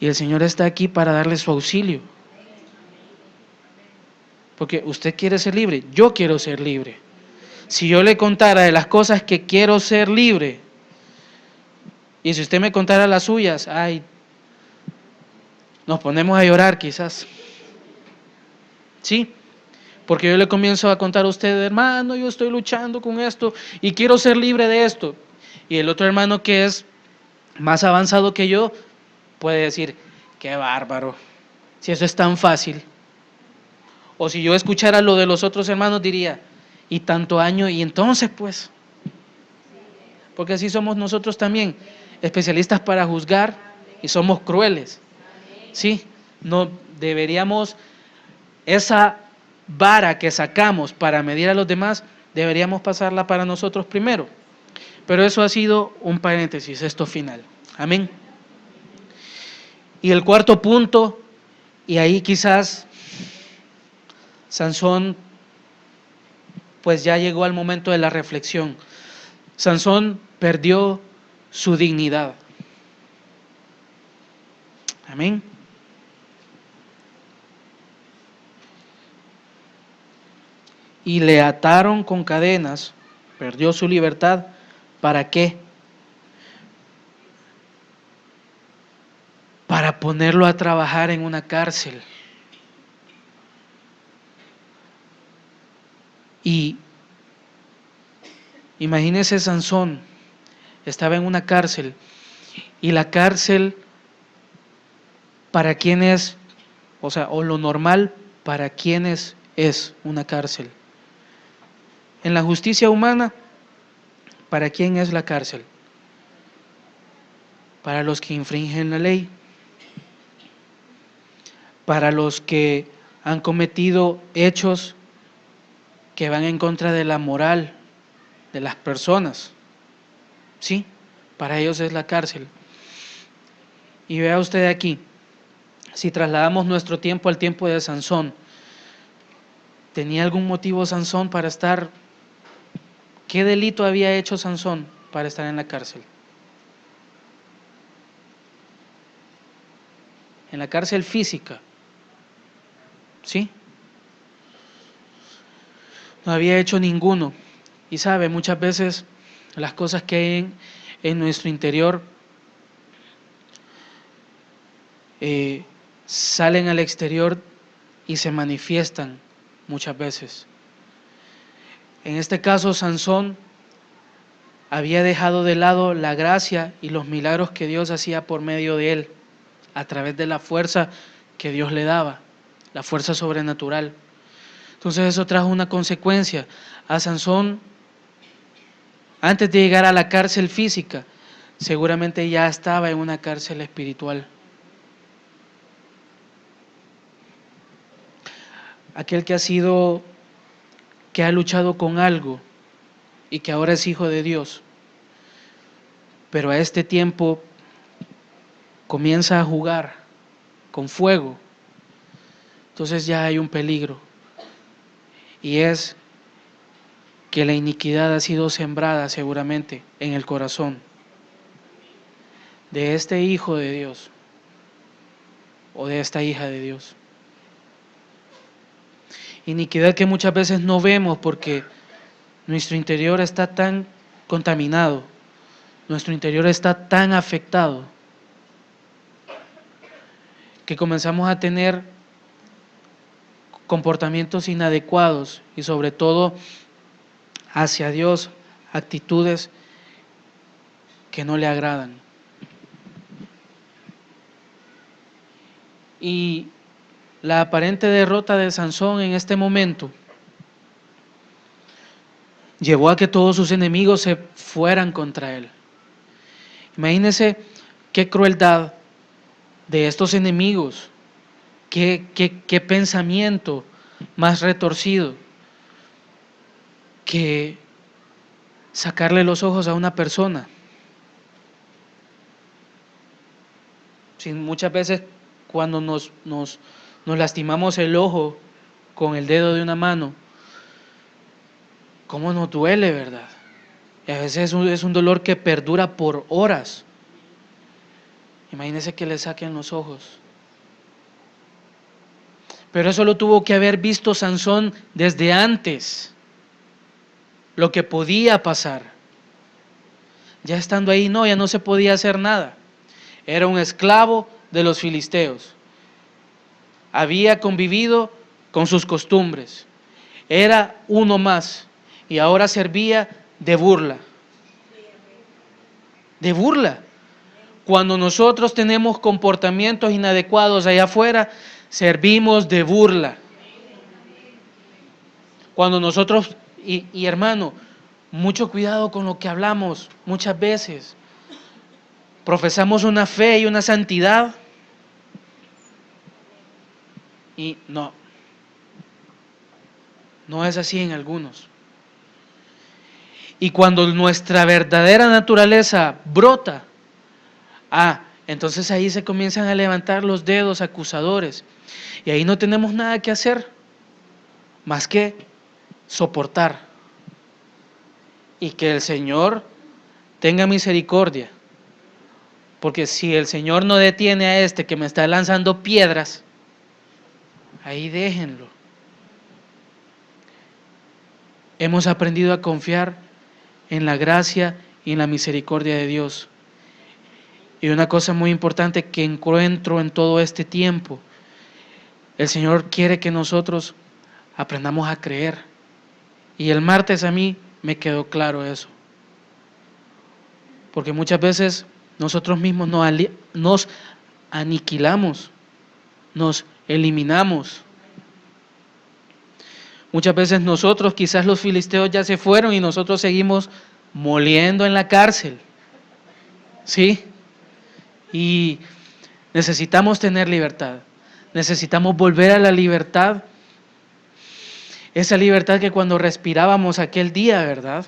A: Y el Señor está aquí para darle su auxilio. Porque usted quiere ser libre, yo quiero ser libre. Si yo le contara de las cosas que quiero ser libre, y si usted me contara las suyas, ay, nos ponemos a llorar quizás. ¿Sí? Porque yo le comienzo a contar a usted, hermano, yo estoy luchando con esto y quiero ser libre de esto. Y el otro hermano que es más avanzado que yo puede decir, qué bárbaro, si eso es tan fácil. O si yo escuchara lo de los otros hermanos diría, y tanto año, y entonces pues, porque así somos nosotros también, especialistas para juzgar y somos crueles. Sí, no deberíamos, esa vara que sacamos para medir a los demás, deberíamos pasarla para nosotros primero. Pero eso ha sido un paréntesis, esto final. Amén. Y el cuarto punto, y ahí quizás Sansón pues ya llegó al momento de la reflexión. Sansón perdió su dignidad. Amén. Y le ataron con cadenas, perdió su libertad. ¿Para qué? Para ponerlo a trabajar en una cárcel. Y imagínese, Sansón estaba en una cárcel, y la cárcel, ¿para quién es? O sea, o lo normal, ¿para quiénes es una cárcel? En la justicia humana, ¿para quién es la cárcel? Para los que infringen la ley, para los que han cometido hechos que van en contra de la moral de las personas. ¿Sí? Para ellos es la cárcel. Y vea usted aquí, si trasladamos nuestro tiempo al tiempo de Sansón, ¿tenía algún motivo Sansón para estar? ¿Qué delito había hecho Sansón para estar en la cárcel? En la cárcel física, ¿sí? No había hecho ninguno. Y sabe, muchas veces las cosas que hay en nuestro interior salen al exterior y se manifiestan muchas veces. En este caso, Sansón había dejado de lado la gracia y los milagros que Dios hacía por medio de él, a través de la fuerza que Dios le daba, la fuerza sobrenatural. Entonces eso trajo una consecuencia. A Sansón, antes de llegar a la cárcel física, seguramente ya estaba en una cárcel espiritual. Aquel que ha luchado con algo y que ahora es hijo de Dios, pero a este tiempo comienza a jugar con fuego, entonces ya hay un peligro, y es que la iniquidad ha sido sembrada seguramente en el corazón de este hijo de Dios o de esta hija de Dios. Iniquidad que muchas veces no vemos porque nuestro interior está tan contaminado, nuestro interior está tan afectado, que comenzamos a tener comportamientos inadecuados y sobre todo hacia Dios, actitudes que no le agradan. Y la aparente derrota de Sansón en este momento llevó a que todos sus enemigos se fueran contra él. Imagínense qué crueldad de estos enemigos, qué pensamiento más retorcido que sacarle los ojos a una persona. Si muchas veces cuando nos lastimamos el ojo con el dedo de una mano, cómo nos duele, ¿verdad? Y a veces es un dolor que perdura por horas. Imagínense que le saquen los ojos. Pero eso lo tuvo que haber visto Sansón desde antes, lo que podía pasar. Ya estando ahí, no, ya no se podía hacer nada. Era un esclavo de los filisteos. Había convivido con sus costumbres. Era uno más y ahora servía de burla. De burla. Cuando nosotros tenemos comportamientos inadecuados allá afuera, servimos de burla. Cuando nosotros, y hermano, mucho cuidado con lo que hablamos muchas veces. Profesamos una fe y una santidad y no es así en algunos. Y cuando nuestra verdadera naturaleza brota, entonces ahí se comienzan a levantar los dedos acusadores y ahí no tenemos nada que hacer más que soportar y que el Señor tenga misericordia, porque si el Señor no detiene a este que me está lanzando piedras, ahí déjenlo. Hemos aprendido a confiar en la gracia y en la misericordia de Dios. Y una cosa muy importante que encuentro en todo este tiempo, el Señor quiere que nosotros aprendamos a creer. Y el martes a mí me quedó claro eso. Porque muchas veces nosotros mismos nos aniquilamos, nos eliminamos. Muchas veces nosotros, quizás los filisteos ya se fueron y nosotros seguimos moliendo en la cárcel. ¿Sí? Y necesitamos tener libertad. Necesitamos volver a la libertad. Esa libertad que cuando respirábamos aquel día, ¿verdad?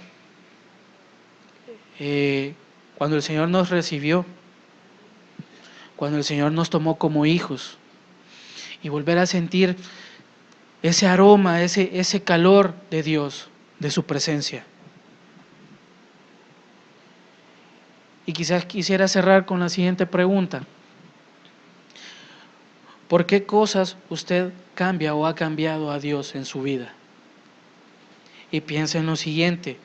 A: Cuando el Señor nos recibió, cuando el Señor nos tomó como hijos, y volver a sentir ese aroma, ese calor de Dios, de su presencia. Y quizás quisiera cerrar con la siguiente pregunta. ¿Por qué cosas usted cambia o ha cambiado a Dios en su vida? Y piensa en lo siguiente,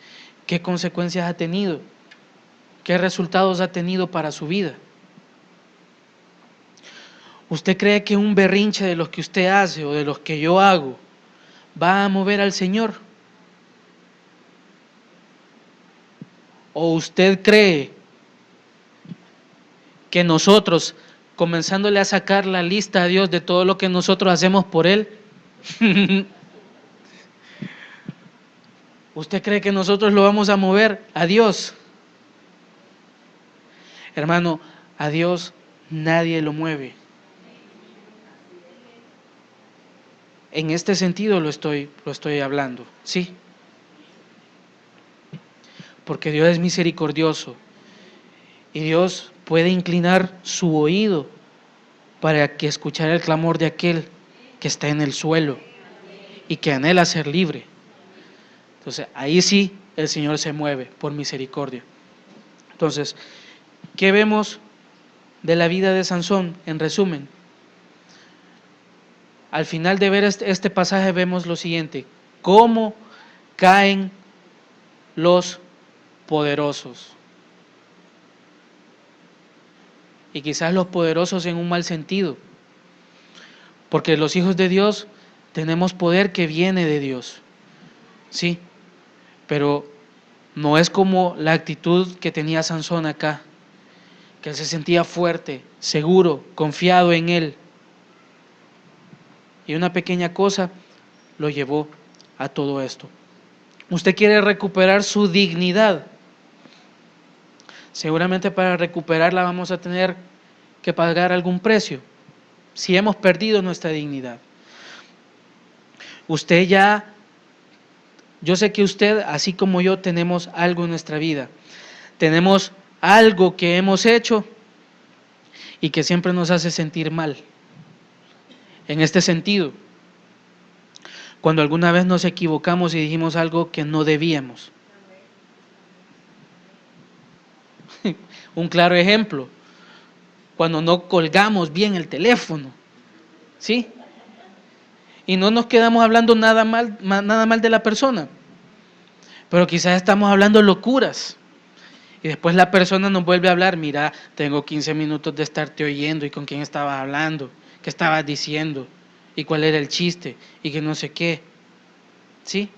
A: ¿Qué consecuencias ha tenido? ¿Qué resultados ha tenido para su vida? ¿Usted cree que un berrinche de los que usted hace o de los que yo hago va a mover al Señor? ¿O usted cree que nosotros, comenzándole a sacar la lista a Dios de todo lo que nosotros hacemos por Él, ¿usted cree que nosotros lo vamos a mover a Dios? Hermano, a Dios nadie lo mueve. En este sentido lo estoy hablando, ¿sí? Porque Dios es misericordioso y Dios puede inclinar su oído para que escuchar el clamor de aquel que está en el suelo y que anhela ser libre. Entonces, ahí sí el Señor se mueve por misericordia. Entonces, ¿qué vemos de la vida de Sansón? En resumen, al final de ver este pasaje vemos lo siguiente: cómo caen los poderosos. Y quizás los poderosos en un mal sentido, porque los hijos de Dios tenemos poder que viene de Dios, sí, pero no es como la actitud que tenía Sansón acá, que él se sentía fuerte, seguro, confiado en él, y una pequeña cosa lo llevó a todo esto. Usted quiere recuperar su dignidad. Seguramente para recuperarla vamos a tener que pagar algún precio, si hemos perdido nuestra dignidad. Yo sé que usted, así como yo, tenemos algo en nuestra vida. Tenemos algo que hemos hecho y que siempre nos hace sentir mal. En este sentido, cuando alguna vez nos equivocamos y dijimos algo que no debíamos. Un claro ejemplo, cuando no colgamos bien el teléfono, ¿sí? Y no nos quedamos hablando nada mal de la persona, pero quizás estamos hablando locuras. Y después la persona nos vuelve a hablar: mira, tengo 15 minutos de estarte oyendo, y con quién estabas hablando, qué estabas diciendo, y cuál era el chiste, y que no sé qué, ¿sí?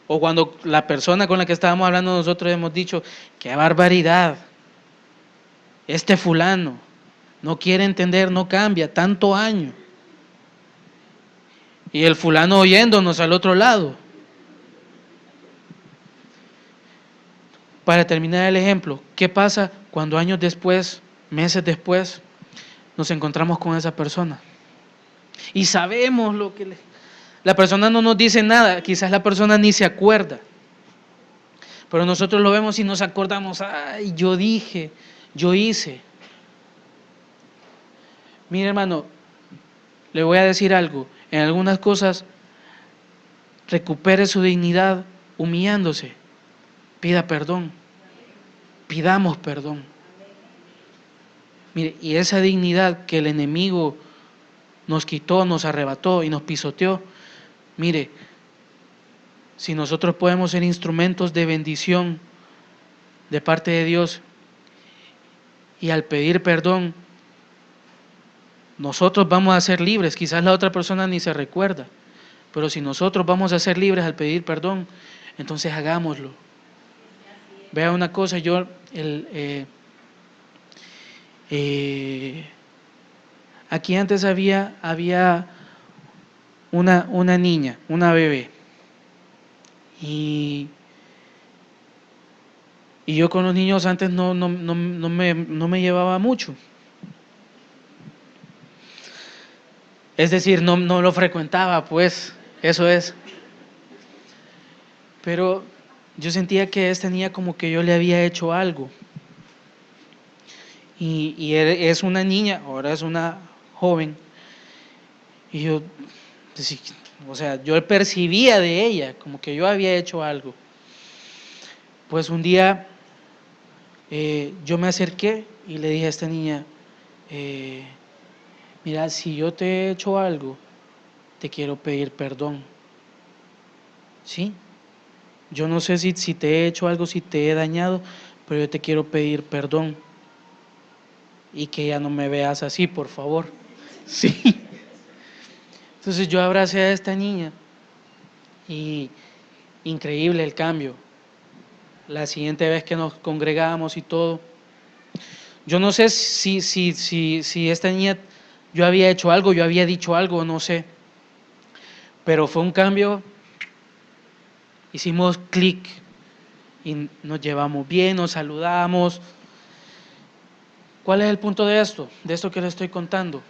A: O cuando la persona con la que estábamos hablando nosotros hemos dicho: qué barbaridad, este fulano no quiere entender, no cambia, tanto año. Y el fulano oyéndonos al otro lado. Para terminar el ejemplo, ¿qué pasa cuando años después, meses después, nos encontramos con esa persona? Y sabemos lo que la persona no nos dice nada, quizás la persona ni se acuerda, pero nosotros lo vemos y nos acordamos: ay, yo dije, yo hice. Mire, hermano, le voy a decir algo: en algunas cosas recupere su dignidad humillándose, pida perdón, pidamos perdón. Mire, y esa dignidad que el enemigo nos quitó, nos arrebató y nos pisoteó, mire, si nosotros podemos ser instrumentos de bendición de parte de Dios, y al pedir perdón nosotros vamos a ser libres, quizás la otra persona ni se recuerda, pero si nosotros vamos a ser libres al pedir perdón, entonces hagámoslo. Vea una cosa, aquí antes había una niña, una bebé, y yo con los niños antes no me llevaba mucho. Es decir, no lo frecuentaba, pues, eso es. Pero yo sentía que esta niña como que yo le había hecho algo. Y es una niña, ahora es una joven. Y yo, o sea, yo percibía de ella como que yo había hecho algo. Pues un día yo me acerqué y le dije a esta niña: mira, si yo te he hecho algo, te quiero pedir perdón, ¿sí? yo no sé si te he hecho algo, si te he dañado, pero yo te quiero pedir perdón y que ya no me veas así, por favor. Sí. Entonces yo abracé a esta niña y increíble el cambio. La siguiente vez que nos congregamos y todo, yo no sé si esta niña, yo había hecho algo, yo había dicho algo, no sé, pero fue un cambio, hicimos clic y nos llevamos bien, nos saludamos. ¿Cuál es el punto de esto? De esto que le estoy contando,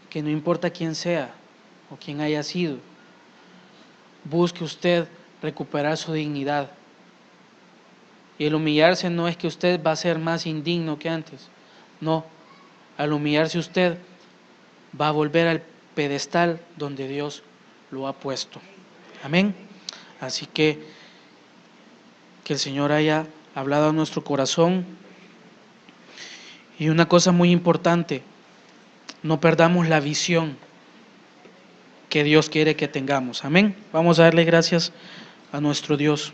A: que no importa quién sea o quién haya sido, busque usted recuperar su dignidad. Y el humillarse no es que usted va a ser más indigno que antes, no, al humillarse usted va a volver al pedestal donde Dios lo ha puesto. Amén. Así que el Señor haya hablado a nuestro corazón. Y una cosa muy importante, no perdamos la visión que Dios quiere que tengamos. Amén. Vamos a darle gracias a nuestro Dios.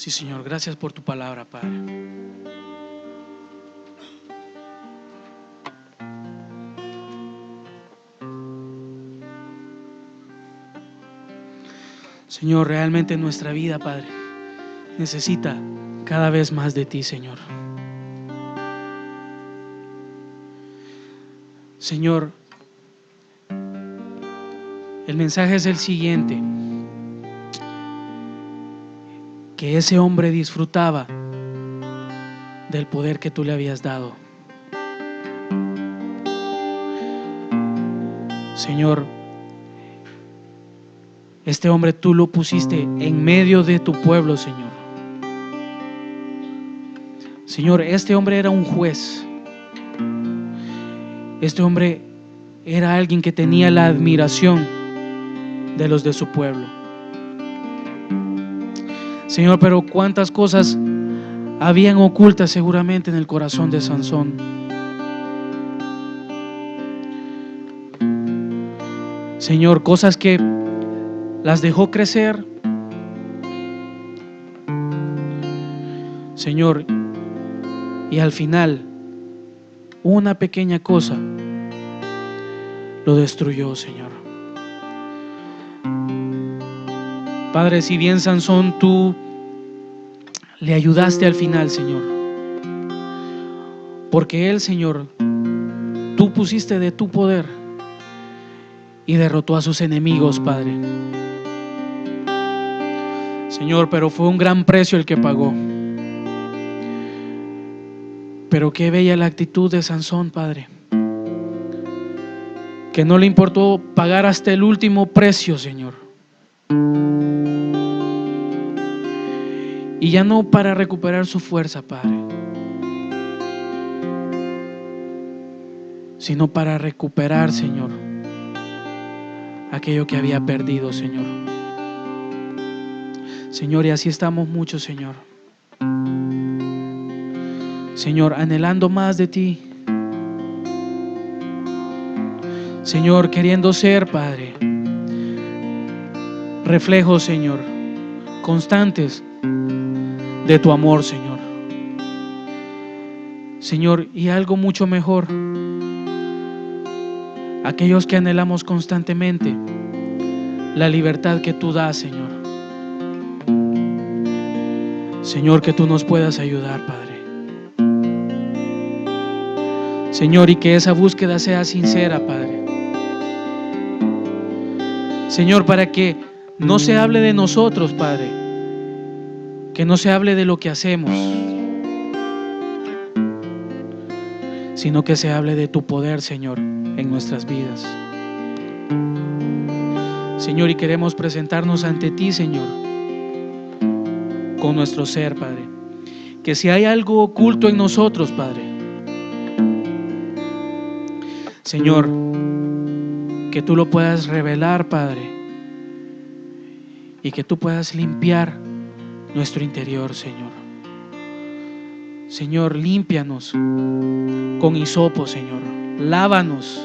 A: Sí, Señor, gracias por tu palabra, Padre. Señor, realmente nuestra vida, Padre, necesita cada vez más de ti, Señor. Señor, el mensaje es el siguiente: que ese hombre disfrutaba del poder que tú le habías dado. Señor, este hombre tú lo pusiste en medio de tu pueblo, Señor. Señor, este hombre era un juez. Este hombre era alguien que tenía la admiración de los de su pueblo. Señor, pero cuántas cosas habían ocultas seguramente en el corazón de Sansón. Señor, cosas que las dejó crecer. Señor, y al final una pequeña cosa lo destruyó, Señor. Padre, si bien Sansón tú le ayudaste al final, Señor, porque él, Señor, tú pusiste de tu poder y derrotó a sus enemigos, Padre. Señor, pero fue un gran precio el que pagó. Pero qué bella la actitud de Sansón, Padre, que no le importó pagar hasta el último precio, Señor. Y ya no para recuperar su fuerza, Padre, sino para recuperar, Señor, aquello que había perdido, Señor. Señor, y así estamos muchos, Señor. Señor, anhelando más de ti. Señor, queriendo ser, Padre, reflejos, Señor, constantes de tu amor, Señor. Señor, y algo mucho mejor, aquellos que anhelamos constantemente la libertad que tú das, Señor. Señor, que tú nos puedas ayudar, Padre. Señor, y que esa búsqueda sea sincera, Padre. Señor, para que no se hable de nosotros, Padre, que no se hable de lo que hacemos, sino que se hable de tu poder, Señor, en nuestras vidas. Señor, y queremos presentarnos ante ti, Señor, con nuestro ser, Padre. Que si hay algo oculto en nosotros, Padre, Señor, que tú lo puedas revelar, Padre, y que tú puedas limpiar nuestro interior, Señor. Señor, límpianos con hisopo, Señor. Lávanos,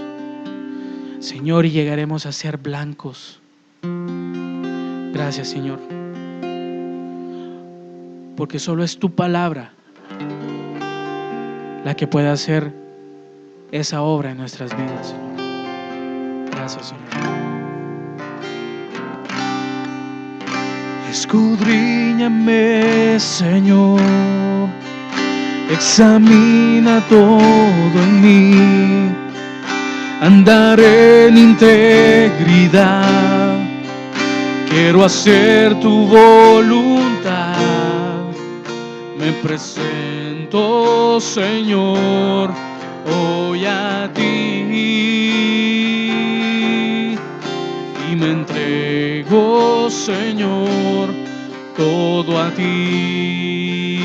A: Señor, y llegaremos a ser blancos. Gracias, Señor, porque solo es tu palabra la que puede hacer esa obra en nuestras vidas, Señor. Gracias, Señor. Escudriñame, Señor, examina todo en mí, andaré en integridad, quiero hacer tu voluntad, me presento, Señor, hoy a ti y me entrego, Señor, todo a ti.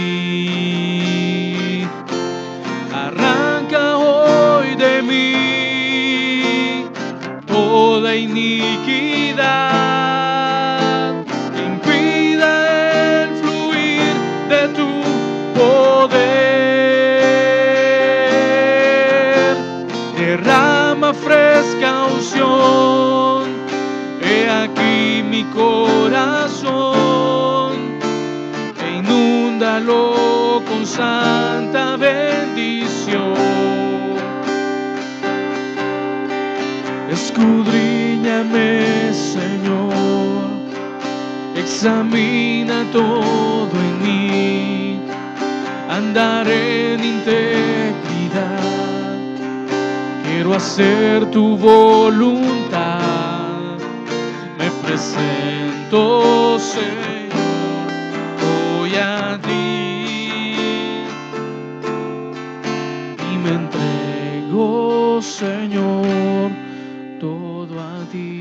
A: Arranca hoy de mí toda iniquidad que impida el fluir de tu poder. Derrama fresca unción, he aquí mi corazón, e inúndalo con santa bendición. Escudriñame, Señor, examina todo en mí, andaré en integridad, quiero hacer tu voluntad, me presento, Señor, hoy a ti y me entrego, Señor, todo a ti.